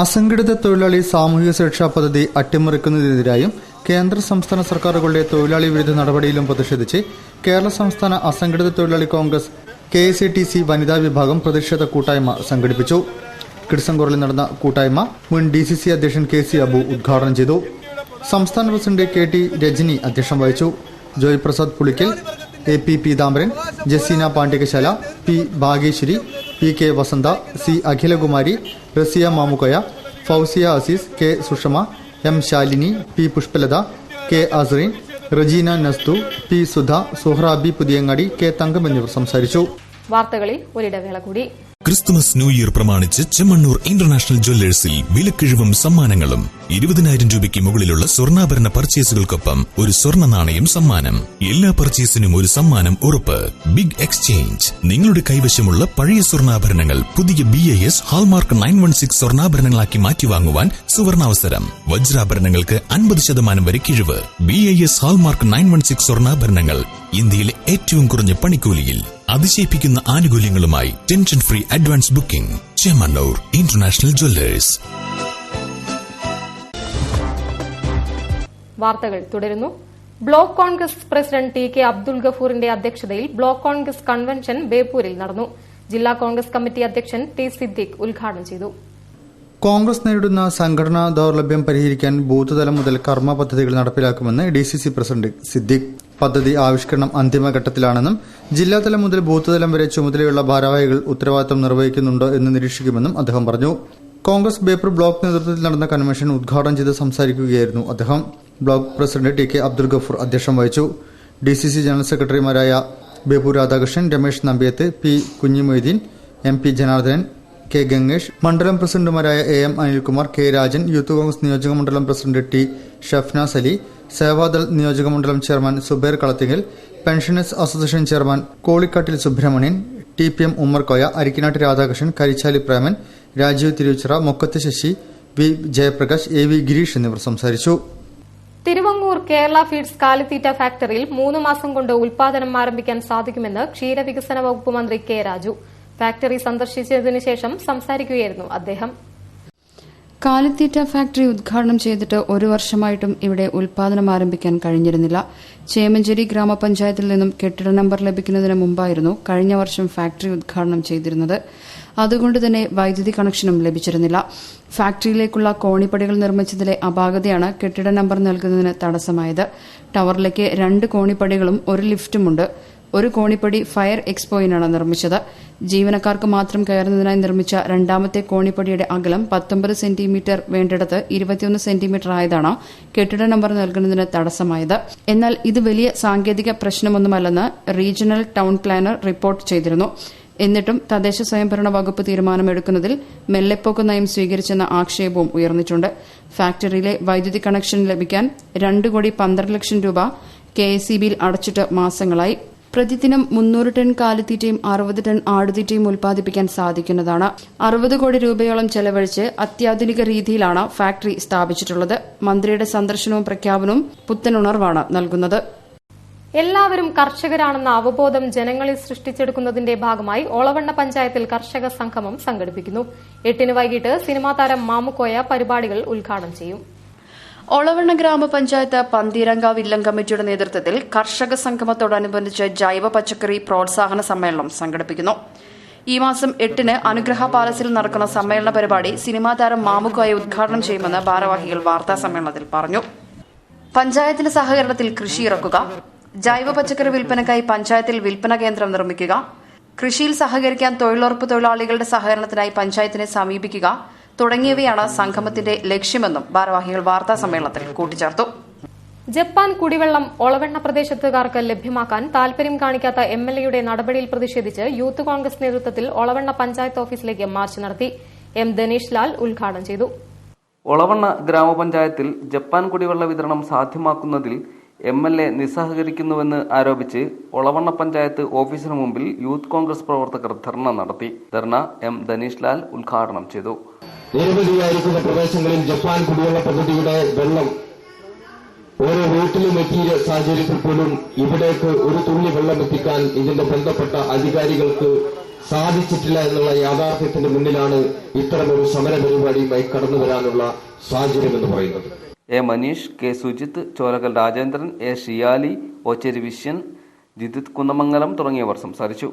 അസംഘടിത തൊഴിലാളി സാമൂഹിക സുരക്ഷാ പദ്ധതി അട്ടിമറിക്കുന്നതിനെതിരായും കേന്ദ്ര സംസ്ഥാന സർക്കാരുകളുടെ തൊഴിലാളി വിരുദ്ധ നടപടിയിലും പ്രതിഷേധിച്ച് കേരള സംസ്ഥാന അസംഘടിത തൊഴിലാളി കോൺഗ്രസ് KSATC വനിതാ വിഭാഗം പ്രതിഷേധ കൂട്ടായ്മ സംഘടിപ്പിച്ചു. കിഡ്സംഗോറിൽ നടന്ന കൂട്ടായ്മ മുൻ DCC അധ്യക്ഷൻ KC അബു ഉദ്ഘാടനം ചെയ്തു. സംസ്ഥാന പ്രസിഡന്റ് KT രജനി അധ്യക്ഷം വഹിച്ചു. Joy Prasad Pulikkal, AP Peethambaran, Jaseena Pandikasala, P ഭാഗേശ്വരി, PK വസന്ത, C അഖിലകുമാരി, Raziya Mamukkoya, Fousiya Azeez, K Sushma, M Shalini, P Pushpalatha, K അസ്രീൻ, Regina നസ്തു, P Sudha, Suhrabi Puthiyangadi, K തങ്കം എന്നിവർ സംസാരിച്ചു. വാർത്തകളിൽ ഒരിടവേള കൂടി. ക്രിസ്തുമസ് ന്യൂ ഇയർ പ്രമാണിച്ച് ചെമ്മണ്ണൂർ ഇന്റർനാഷണൽ ജ്വല്ലേഴ്സിൽ വിലക്കിഴിവും സമ്മാനങ്ങളും. 20,000 രൂപയ്ക്ക് മുകളിലുള്ള സ്വർണ്ണാഭരണ പർച്ചേസുകൾക്കൊപ്പം ഒരു സ്വർണ്ണ നാണയം സമ്മാനം. എല്ലാ പർച്ചേസിനും ഒരു സമ്മാനം ഉറപ്പ്. Big exchange. നിങ്ങളുടെ കൈവശമുള്ള പഴയ സ്വർണ്ണാഭരണങ്ങൾ പുതിയ BIS ഹാൾമാർക്ക് 916 സ്വർണ്ണാഭരണങ്ങളാക്കി മാറ്റിവാങ്ങുവാൻ സുവർണാവസരം. വജ്രാഭരണങ്ങൾക്ക് 50% വരെ കിഴിവ്. BIS ഹാൾമാർക്ക് 916 സ്വർണ്ണാഭരണങ്ങൾ ഇന്ത്യയിലെ ഏറ്റവും കുറഞ്ഞ പണിക്കൂലിയിൽ അതിശയിപ്പിക്കുന്ന ആനുകൂല്യങ്ങളുമായി tension free advance booking. Chemmanur international jewellers. വാർത്തകൾ തുടരുന്നു. Block Congress president TK Abdul ഗഫൂറിന്റെ അധ്യക്ഷതയിൽ ബ്ലോക്ക് കോൺഗ്രസ് കൺവെൻഷൻ ബേപ്പൂരിൽ നടന്നു. ജില്ലാ കോൺഗ്രസ് കമ്മിറ്റി അധ്യക്ഷൻ T സിദ്ദിഖ് ഉദ്ഘാടനം ചെയ്തു. കോൺഗ്രസ് നേരിടുന്ന സംഘടനാ ദൌർലഭ്യം പരിഹരിക്കാൻ ബൂത്ത് തലം മുതൽ കർമ്മ പദ്ധതികൾ നടപ്പിലാക്കുമെന്ന് DCC പ്രസിഡന്റ് സിദ്ദിഖ്. പദ്ധതി ആവിഷ്കരണം അന്തിമഘട്ടത്തിലാണെന്നും ജില്ലാതലം മുതൽ ബൂത്ത് തലം വരെ ചുമതലയുള്ള ഭാരവാഹികൾ ഉത്തരവാദിത്തം നിർവഹിക്കുന്നുണ്ടോ എന്ന് നിരീക്ഷിക്കുമെന്നും അദ്ദേഹം പറഞ്ഞു. കോൺഗ്രസ് ബേപ്പൂർ ബ്ലോക്ക് നേതൃത്വത്തിൽ നടന്ന കൺവെൻഷൻ ഉദ്ഘാടനം ചെയ്ത് സംസാരിക്കുകയായിരുന്നു അദ്ദേഹം. Block president TK Abdul Gafoor അധ്യക്ഷം വഹിച്ചു. DCC ജനറൽ സെക്രട്ടറിമാരായ Beypore Radhakrishnan, Ramesh Nambiath, P Kunhimoideen, MP Janardhanan, K Gangesh, മണ്ഡലം പ്രസിഡന്റുമാരായ AM Anilkumar, K Rajan, youth Congress നിയോജക മണ്ഡലം പ്രസിഡന്റ് T ഷഫ്നാസ് അലി, സേവാദൾ നിയോജക മണ്ഡലം chairman Subair Kalathingal, pensioners association chairman Kolikkattil Subramanian, T TPM Ummerkoya, Arikkanattu Radhakrishnan, Karichali Preman, Rajeev Thiruchira, Mokkath Sasi, V Jayaprakash, AV Gireesh എന്നിവർ സംസാരിച്ചു. തിരുവങ്ങൂർ കേരള ഫീഡ്സ് കാലിത്തീറ്റ ഫാക്ടറിയിൽ 3 മാസം കൊണ്ട് ഉൽപാദനം ആരംഭിക്കാൻ സാധിക്കുമെന്ന് ക്ഷീരവികസന വകുപ്പ് മന്ത്രി കെ രാജു. ഫാക്ടറി സന്ദർശിച്ചതിനു ശേഷം സംസാരിക്കുകയായിരുന്നു അദ്ദേഹം. കാലിത്തീറ്റ ഫാക്ടറി ഉദ്ഘാടനം ചെയ്തിട്ട് 1 വർഷമായിട്ടും ഇവിടെ ഉൽപാദനം ആരംഭിക്കാൻ കഴിഞ്ഞിരുന്നില്ല. ചേമഞ്ചേരി ഗ്രാമപഞ്ചായത്തിൽ നിന്നും കെട്ടിട നമ്പർ ലഭിക്കുന്നതിന് മുമ്പായിരുന്നു കഴിഞ്ഞ വർഷം ഫാക്ടറി ഉദ്ഘാടനം ചെയ്തിരുന്നത്. അതുകൊണ്ട് തന്നെ വൈദ്യുതി കണക്ഷനും ലഭിച്ചിരുന്നില്ല. ഫാക്ടറിയിലേക്കുള്ള കോണിപ്പടികൾ നിർമ്മിച്ചതിലെ അപാകതയാണ് കെട്ടിട നമ്പർ നൽകുന്നതിന് തടസ്സമായത്. ടവറിലേക്ക് 2 കോണിപ്പടികളും 1 ലിഫ്റ്റുമുണ്ട്. 1 കോണിപ്പടി ഫയർ എക്സ്പോയിനാണ് നിർമ്മിച്ചത്. ജീവനക്കാർക്ക് മാത്രം കയറുന്നതിനായി നിർമ്മിച്ച 2ാമത്തെ കോണിപ്പടിയുടെ അകലം 19 സെന്റിമീറ്റർ വേണ്ടിടത്ത് 21 സെന്റിമീറ്റർ ആയതാണ് കെട്ടിട നമ്പർ നൽകുന്നതിന് തടസ്സമായത്. എന്നാൽ ഇത് വലിയ സാങ്കേതിക പ്രശ്നമൊന്നുമല്ലെന്ന് റീജിയണൽ ടൌൺ പ്ലാനർ റിപ്പോർട്ട് ചെയ്തിരുന്നു. എന്നിട്ടും തദ്ദേശ സ്വയംഭരണ വകുപ്പ് തീരുമാനമെടുക്കുന്നതിൽ മെല്ലെപ്പോക്ക് നയം സ്വീകരിച്ചെന്ന ആക്ഷേപവും ഉയർന്നിട്ടുണ്ട്. ഫാക്ടറിയിലെ വൈദ്യുതി കണക്ഷൻ ലഭിക്കാൻ 2,12,00,000 രൂപ KSEBിയിൽ അടച്ചിട്ട് മാസങ്ങളായി. പ്രതിദിനം 300 ടൺ കാലിത്തീറ്റയും 60 ടൺ ആടുതീറ്റയും ഉൽപ്പാദിപ്പിക്കാൻ സാധിക്കുന്നതാണ്. 60 കോടി രൂപയോളം ചെലവഴിച്ച് അത്യാധുനിക രീതിയിലാണ് ഫാക്ടറി സ്ഥാപിച്ചിട്ടുള്ളത്. മന്ത്രിയുടെ സന്ദർശനവും പ്രഖ്യാപനവും പുത്തനുണർവാണ് നൽകുന്നത്. എല്ലാവരും കർഷകരാണെന്ന അവബോധം ജനങ്ങളിൽ സൃഷ്ടിച്ചെടുക്കുന്നതിന്റെ ഭാഗമായി ഒളവണ്ണ പഞ്ചായത്തിൽ കർഷക സംഗമം സംഘടിപ്പിക്കുന്നു. 8-ന് വൈകിട്ട് സിനിമാ താരം മാമുക്കോയ പരിപാടികൾ ഉദ്ഘാടനം ചെയ്യും. ഒളവണ്ണ ഗ്രാമപഞ്ചായത്ത് പന്തീരങ്ക വില്ലം കമ്മിറ്റിയുടെ നേതൃത്വത്തിൽ കർഷക സംഗമത്തോടനുബന്ധിച്ച് ജൈവ പച്ചക്കറി പ്രോത്സാഹന സമ്മേളനം സംഘടിപ്പിക്കുന്നു. ഈ മാസം 8-ന് അനുഗ്രഹ പാലസിൽ നടക്കുന്ന സമ്മേളന പരിപാടി സിനിമാ താരം മാമുക്കോയ ഉദ്ഘാടനം ചെയ്യുമെന്ന് ഭാരവാഹികൾ വാർത്താ സമ്മേളനത്തിൽ പറഞ്ഞു. പഞ്ചായത്തിന്റെ സഹകരണത്തിൽ കൃഷി ഇറക്കുക, ജൈവ പച്ചക്കറി വിൽപ്പനയ്ക്കായി പഞ്ചായത്തിൽ വിൽപ്പന കേന്ദ്രം നിർമ്മിക്കുക, കൃഷിയിൽ സഹകരിക്കാൻ തൊഴിലുറപ്പ് തൊഴിലാളികളുടെ സഹകരണത്തിനായി പഞ്ചായത്തിനെ സമീപിക്കുക തുടങ്ങിയവയാണ് സംഗമത്തിന്റെ ലക്ഷ്യമെന്നും ഭാരവാഹികൾ വാർത്താ സമ്മേളനത്തിൽ കൂട്ടിച്ചേർത്തു. ജപ്പാൻ കുടിവെള്ളം ഒളവണ്ണ പ്രദേശത്തുകാർക്ക് ലഭ്യമാക്കാൻ താൽപര്യം കാണിക്കാത്ത MLAയുടെ നടപടിയിൽ പ്രതിഷേധിച്ച് യൂത്ത് കോൺഗ്രസ് നേതൃത്വത്തിൽ ഒളവണ്ണ പഞ്ചായത്ത് ഓഫീസിലേക്ക് മാർച്ച് നടത്തി. M ധനീഷ് ലാൽ ഉദ്ഘാടനം ചെയ്തു. ഒളവണ്ണ ഗ്രാമപഞ്ചായത്തിൽ ജപ്പാൻ കുടിവെള്ള വിതരണം സാധ്യമാക്കുന്നതിൽ MLA നിസ്സഹകരിക്കുന്നുവെന്ന് ആരോപിച്ച് ഒളവണ്ണ പഞ്ചായത്ത് ഓഫീസിന് മുമ്പിൽ യൂത്ത് കോൺഗ്രസ് പ്രവർത്തകർ ധർണ നടത്തി. ധർണ M ധനീഷ് ലാൽ ഉദ്ഘാടനം ചെയ്തു. നിരവധിയായിരിക്കുന്ന പ്രദേശങ്ങളിൽ ജപ്പാൻ കുടിവെള്ള പദ്ധതിയുടെ വെള്ളം ഓരോ വീട്ടിലും എത്തിയ സാഹചര്യത്തിൽ പോലും ഇവിടേക്ക് ഒരു തുള്ളി വെള്ളം എത്തിക്കാൻ ഇതിന്റെ ബന്ധപ്പെട്ട അധികാരികൾക്ക് സാധിച്ചിട്ടില്ല എന്നുള്ള യാഥാർത്ഥ്യത്തിന്റെ മുന്നിലാണ് ഇത്തരമൊരു സമര പരിപാടിയുമായി കടന്നു വരാനുള്ള സാഹചര്യമെന്ന് പറയുന്നത്. A Manish, K Sujith, ചോലകൽ Rajendran, A Shiyali, ഓച്ചേരി Viswan, ജിതിത് Kunnamangalam തുടങ്ങിയവർ സംസാരിച്ചു.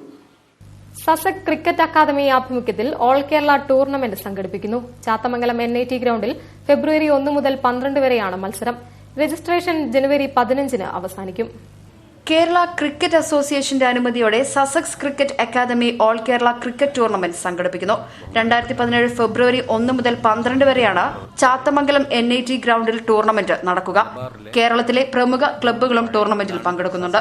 സസക് ക്രിക്കറ്റ് അക്കാദമി ആഭിമുഖ്യത്തിൽ ഓൾ കേരള ടൂർണമെന്റ് സംഘടിപ്പിക്കുന്നു. ചാത്തമംഗലം NIT ഗ്രൌണ്ടിൽ ഫെബ്രുവരി 1 മുതൽ 12 വരെയാണ് മത്സരം. രജിസ്ട്രേഷൻ ജനുവരി 15-ന് അവസാനിക്കും. കേരള ക്രിക്കറ്റ് അസോസിയേഷന്റെ അനുമതിയോടെ Sussex cricket academy all Kerala cricket tournament സംഘടിപ്പിക്കുന്നു. 2017 ഫെബ്രുവരി 1 മുതൽ 12 വരെയാണ് ചാത്തമംഗലം NIT ഗ്രൌണ്ടിൽ ടൂർണമെന്റ് നടക്കുക. കേരളത്തിലെ പ്രമുഖ ക്ലബ്ബുകളും ടൂർണമെന്റിൽ പങ്കെടുക്കുന്നുണ്ട്.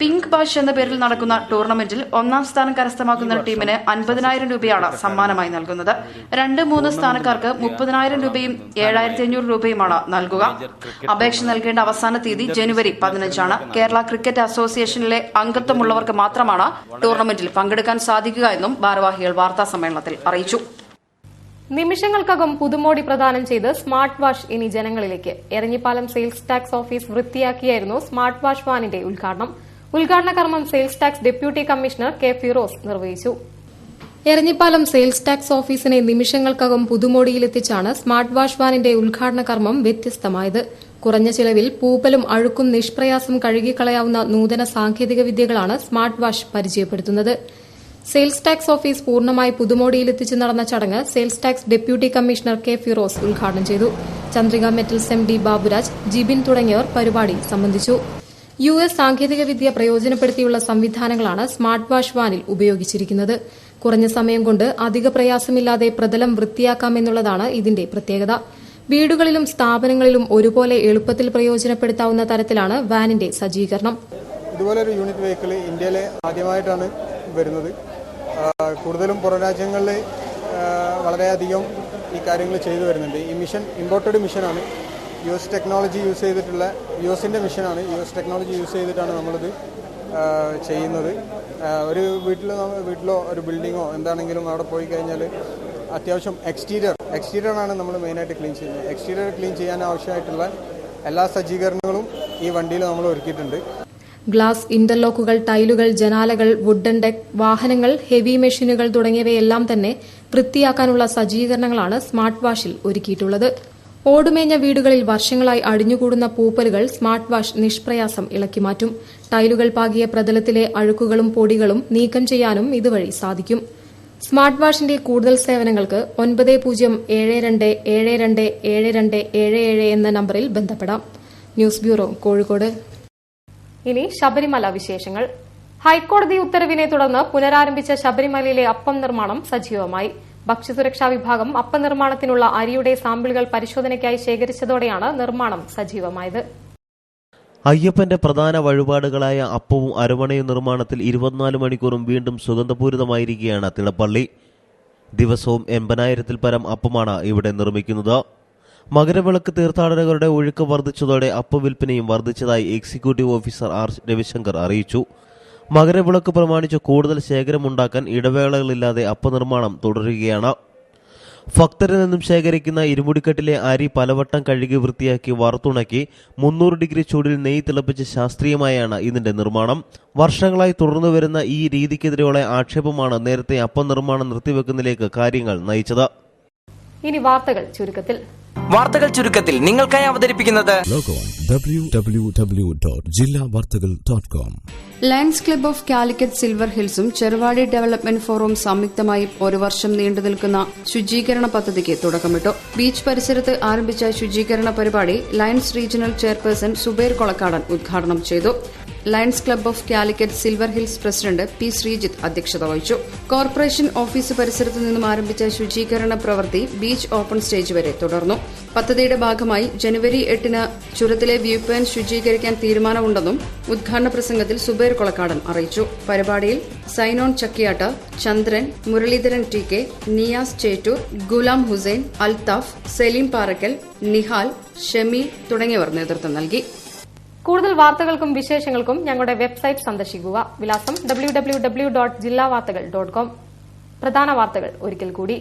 പിങ്ക് ബാഷ് എന്ന പേരിൽ നടക്കുന്ന ടൂർണമെന്റിൽ 1ാം സ്ഥാനം കരസ്ഥമാക്കുന്ന ടീമിന് 50,000 രൂപയാണ് സമ്മാനമായി നൽകുന്നത്. 2-3 സ്ഥാനക്കാർക്ക് 30,000 രൂപയും 7,500 രൂപയുമാണ് നൽകുക. അപേക്ഷ നൽകേണ്ട അവസാന തീയതി ജനുവരി 15-ആണ്. കേരള ക്രിക്കറ്റ് അസോസിയേഷനിലെ അംഗത്വമുള്ളവർക്ക് മാത്രമാണ് ടൂർണമെന്റിൽ പങ്കെടുക്കാൻ സാധിക്കുക എന്നും ഭാരവാഹികൾ വാർത്താ സമ്മേളനത്തിൽ അറിയിച്ചു. നിമിഷങ്ങൾക്കകം പുതുമോടി പ്രദാനം ചെയ്ത് സ്മാർട്ട് വാഷ് ഇനി ജനങ്ങളിലേക്ക്. എരഞ്ഞിപ്പാലം സെയിൽസ് ടാക്സ് ഓഫീസ് വൃത്തിയാക്കിയായിരുന്നു സ്മാർട്ട് വാഷ് വാനിന്റെ ഉദ്ഘാടനം. ഉദ്ഘാടന കർമ്മം sales tax deputy commissioner K Firoz നിർവഹിച്ചു. എരഞ്ഞിപ്പാലം സെയിൽസ് ടാക്സ് ഓഫീസിനെ നിമിഷങ്ങൾക്കകം പുതുമോടിയിലെത്തിച്ചാണ് സ്മാർട്ട് വാഷ് വാനിന്റെ ഉദ്ഘാടന കർമ്മം വ്യത്യസ്തമായത്. കുറഞ്ഞ ചിലവിൽ പൂപ്പലും അഴുക്കും നിഷ്പ്രയാസം കഴുകിക്കളയാവുന്ന നൂതന സാങ്കേതിക വിദ്യകളാണ് സ്മാർട്ട് വാഷ് പരിചയപ്പെടുത്തുന്നത്. സെയിൽസ് ടാക്സ് ഓഫീസ് പൂർണ്ണമായി പുതുമോടിയിലെത്തിച്ച് നടന്ന ചടങ്ങ് sales tax deputy commissioner K Firoz ഉദ്ഘാടനം ചെയ്തു. ചന്ദ്രിക മെറ്റൽസ് MD ബാബുരാജ്, ജിബിൻ തുടങ്ങിയവർ പരിപാടി സംബന്ധിച്ചു. US സാങ്കേതികവിദ്യ പ്രയോജനപ്പെടുത്തിയുള്ള സംവിധാനങ്ങളാണ് സ്മാർട്ട് വാഷ് വാനിൽ ഉപയോഗിച്ചിരിക്കുന്നത്. കുറഞ്ഞ സമയം കൊണ്ട് അധിക പ്രയാസമില്ലാതെ പ്രതലം വൃത്തിയാക്കാമെന്നുള്ളതാണ് ഇതിന്റെ പ്രത്യേകത. വീടുകളിലും സ്ഥാപനങ്ങളിലും ഒരുപോലെ എളുപ്പത്തിൽ പ്രയോജനപ്പെടുത്താവുന്ന തരത്തിലാണ് വാനിന്റെ സജ്ജീകരണം. ഇതുപോലൊരു യൂണിറ്റ് വെഹിക്കിൾ ഇന്ത്യയിൽ ആദ്യമായിട്ടാണ് വരുന്നത്. കൂടുതലും പുറം രാജ്യങ്ങളിൽ വളരെയധികം ഈ കാര്യങ്ങൾ ചെയ്തു വരുന്നുണ്ട്. ഈ മിഷൻ ഇമ്പോർട്ടഡ് മിഷനാണ്. US ടെക്നോളജി യൂസ് ചെയ്തിട്ടുള്ള USന്റെ മിഷനാണ്. US ടെക്നോളജി യൂസ് ചെയ്തിട്ടാണ് നമ്മളിത് ചെയ്യുന്നത്. ഒരു വീട്ടിലോ ഒരു ബിൽഡിങ്ങോ എന്താണെങ്കിലും അവിടെ പോയി കഴിഞ്ഞാൽ അത്യാവശ്യം എക്സ്റ്റീരിയറാണ് നമ്മൾ മെയിനായിട്ട് ക്ലീൻ ചെയ്യുന്നത്. എക്സ്റ്റീരിയർ ക്ലീൻ ചെയ്യാൻ ആവശ്യമായിട്ടുള്ള എല്ലാ സജ്ജീകരണങ്ങളും ഈ വണ്ടിയിൽ നമ്മൾ ഒരുക്കിയിട്ടുണ്ട്. ഗ്ലാസ്, ഇന്റർലോക്കുകൾ, ടൈലുകൾ, ജനാലകൾ, വുഡൻ ഡെക്ക്, വാഹനങ്ങൾ, ഹെവി മെഷീനുകൾ തുടങ്ങിയവയെല്ലാം തന്നെ വൃത്തിയാക്കാനുള്ള സജ്ജീകരണങ്ങളാണ് സ്മാർട്ട് വാഷിൽ ഒരുക്കിയിട്ടുള്ളത്. ഓടുമേഞ്ഞ വീടുകളിൽ വർഷങ്ങളായി അടിഞ്ഞുകൂടുന്ന പൂപ്പലുകൾ സ്മാർട്ട് വാഷ് നിഷ്പ്രയാസം ഇളക്കിമാറ്റും. ടൈലുകൾ പാകിയ പ്രതലത്തിലെ അഴുക്കുകളും പൊടികളും നീക്കം ചെയ്യാനും ഇതുവഴി സാധിക്കും. സ്മാർട്ട് വാഷിന്റെ കൂടുതൽ സേവനങ്ങൾക്ക് 9072727277 എന്ന നമ്പറിൽ ബന്ധപ്പെടാം. News bureau, Kozhikode. ഇനി ശബരിമല വിശേഷങ്ങൾ. ഹൈക്കോടതി ഉത്തരവിനെ തുടർന്ന് പുനരാരംഭിച്ച ശബരിമലയിലെ അപ്പം നിർമ്മാണം സജീവമായി. ഭക്ഷ്യസുരക്ഷാ വിഭാഗം അപ്പം നിർമ്മാണത്തിനുള്ള അരിയുടെ സാമ്പിളുകൾ പരിശോധനയ്ക്കായി ശേഖരിച്ചതോടെയാണ് നിർമ്മാണം സജീവമായത്. അയ്യപ്പന്റെ പ്രധാന വഴിപാടുകളായ അപ്പവും അരവണയും നിർമ്മാണത്തിൽ 24 മണിക്കൂറും വീണ്ടും സുഗന്ധപൂരിതമായിരിക്കുകയാണ് തിടപ്പള്ളി. ദിവസവും 80,000-ൽ പരം അപ്പമാണ് ഇവിടെ നിർമ്മിക്കുന്നത്. മകരവിളക്ക് തീർത്ഥാടകരുടെ ഒഴുക്ക് വർദ്ധിച്ചതോടെ അപ്പ വിൽപ്പനയും വർദ്ധിച്ചതായി എക്സിക്യൂട്ടീവ് ഓഫീസർ ആർ രവിശങ്കർ അറിയിച്ചു. മകരവിളക്ക് പ്രമാണിച്ച് കൂടുതൽ ശേഖരമുണ്ടാക്കാൻ ഇടവേളകളില്ലാതെ അപ്പ നിർമ്മാണം തുടരുകയാണ്. ഭക്തരിൽ നിന്നും ശേഖരിക്കുന്ന ഇരുമുടിക്കെട്ടിലെ അരി പലവട്ടം കഴുകി വൃത്തിയാക്കി വറുത്തുണക്കി 300 ഡിഗ്രി ചൂടിൽ നെയ്യ് തിളപ്പിച്ച് ശാസ്ത്രീയമായാണ് ഇതിന്റെ നിർമ്മാണം. വർഷങ്ങളായി തുടർന്നു വരുന്ന ഈ രീതിക്കെതിരെയുള്ള ആക്ഷേപമാണ് നേരത്തെ അപ്പം നിർമ്മാണം നിർത്തിവെക്കുന്നതിലേക്ക് കാര്യങ്ങൾ നയിച്ചത്. ഇനി വാർത്തകൾ ചുരുക്കത്തിൽ. നിങ്ങൾക്കായി അവതരിപ്പിക്കുന്നത് www.jillavartagal.com. Lions club of Calicut silver ഹിൽസും ചെറുവാടി ഡെവലപ്മെന്റ് ഫോറവും സംയുക്തമായി 1 വർഷം നീണ്ടുനിൽക്കുന്ന ശുചീകരണ പദ്ധതിക്ക് തുടക്കമിട്ടു. ബീച്ച് പരിസരത്ത് ആരംഭിച്ച ശുചീകരണ പരിപാടി Lions regional chairperson Zubair Kolakkadan ഉദ്ഘാടനം ചെയ്തു. Lions club of Calicut silver hills president P Sreejith അധ്യക്ഷത വഹിച്ചു. കോർപ്പറേഷൻ ഓഫീസ് പരിസരത്ത് നിന്നും ആരംഭിച്ച ശുചീകരണ പ്രവൃത്തി ബീച്ച് ഓപ്പൺ സ്റ്റേജ് വരെ തുടർന്നു. പദ്ധതിയുടെ ഭാഗമായി ജനുവരി 8-ന് ചുരത്തിലെ വ്യൂ പോയിന്റ് ശുചീകരിക്കാൻ തീരുമാനമുണ്ടെന്നും ഉദ്ഘാടന പ്രസംഗത്തിൽ സുബൈർ കൊളക്കാടൻ അറിയിച്ചു. പരിപാടിയിൽ സൈനോൺ ചക്കിയാട്ട്, ചന്ദ്രൻ, മുരളീധരൻ TK, നിയാസ് ചേറ്റൂർ, ഗുലാം ഹുസൈൻ, അൽത്താഫ്, സലീം പാറക്കൽ, നിഹാൽ, ഷമീൽ തുടങ്ങിയവർ നേതൃത്വം നൽകി. കൂടുതൽ വാർത്തകൾക്കും വിശേഷങ്ങൾക്കും ഞങ്ങളുടെ വെബ്സൈറ്റ് സന്ദർശിക്കുക. വിലാസം www.jillavartagal.com. പ്രധാന വാർത്തകൾ ഒരിക്കൽ കൂടി.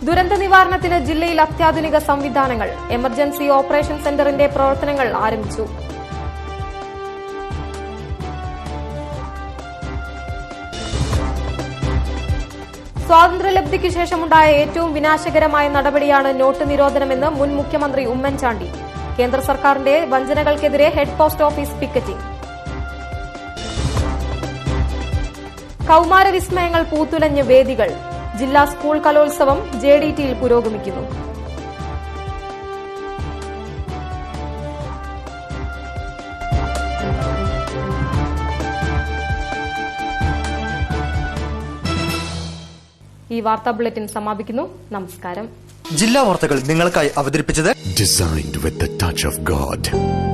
ദുരന്ത നിവാരണത്തിന് ജില്ലയിൽ അത്യാധുനിക സംവിധാനങ്ങൾ. എമർജൻസി ഓപ്പറേഷൻ സെന്ററിന്റെ പ്രവർത്തനങ്ങൾ ആരംഭിച്ചു. സ്വാതന്ത്ര്യലബ്ധിക്ക് ശേഷമുണ്ടായ ഏറ്റവും വിനാശകരമായ നടപടിയാണ് നോട്ട് നിരോധനമെന്ന് മുൻ മുഖ്യമന്ത്രി ഉമ്മൻചാണ്ടി. കേന്ദ്ര സർക്കാരിന്റെ വഞ്ചനകൾക്കെതിരെ ഹെഡ് പോസ്റ്റ് ഓഫീസ് പിക്കറ്റിംഗ്. കൌമാരവിസ്മയങ്ങൾ പൂത്തുലഞ്ഞ് വേദികൾ. ജില്ലാ സ്കൂൾ കലോത്സവം JDTയിൽ പുരോഗമിക്കുന്നു. ഈ വാർത്താ ബുള്ളറ്റിൻ സമാപിക്കുന്നു. നമസ്കാരം. ജില്ലാ വാർത്തകൾ നിങ്ങൾക്കായി അവതരിപ്പിച്ചത് Designed with the touch of God.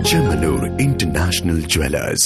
Chemanur International Jewelers.